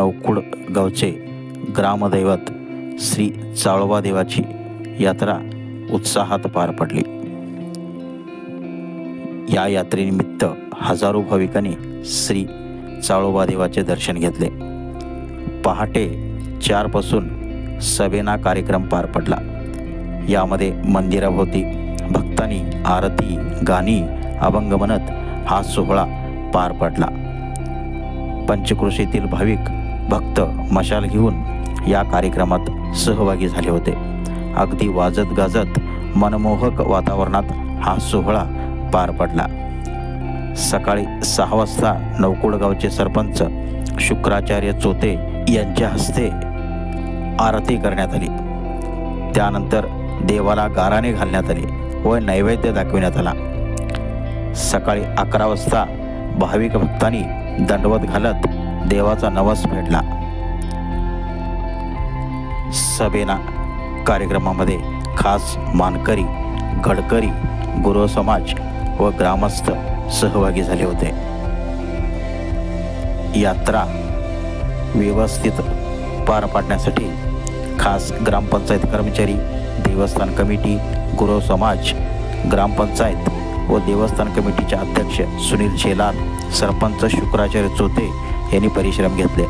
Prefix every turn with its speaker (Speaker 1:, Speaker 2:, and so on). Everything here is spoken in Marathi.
Speaker 1: नवकुड गावचे ग्रामदैवत श्री चाळोबा देवाची यात्रा उत्साहात पार पडली। या यात्रेनिमित्त हजारो भाविकांनी श्री चाळोबा देवाचे दर्शन घेतले। पहाटे 4 पासून सभेना कार्यक्रम पार पडला। यामध्ये मंदिराभोवती भक्तांनी आरती, गाणी, अभंग म्हणत हा सोहळा पार पडला। पंचक्रोशीतील भाविक भक्त मशाल घेऊन या कार्यक्रमात सहभागी झाले होते। अगदी वाजत गाजत मनमोहक वातावरणात हा सोहळा पार पडला। सकाळी 6 वाजता नवकुड गावचे सरपंच शुक्राचार्य चोते यांच्या हस्ते आरती करण्यात आली। त्यानंतर देवाला गाराणे घालण्यात आले व नैवेद्य दाखविण्यात आला। सकाळी 11 वाजता भाविक भक्तांनी दंडवत घालत देवाचा नवस फेडला। सभेना कार्यक्रमामध्ये खास मानकरी, गडकरी, गुरव समाज व ग्रामस्थ सहभागी झाले होते। यात्रा व्यवस्थित पार पाडण्यासाठी खास ग्रामपंचायत कर्मचारी, देवस्थान कमिटी, गुरव समाज, ग्रामपंचायत व देवस्थान कमिटीचे अध्यक्ष सुनील शेलार, सरपंच शुक्राचार्य चोते यांनी परिश्रम घेतले।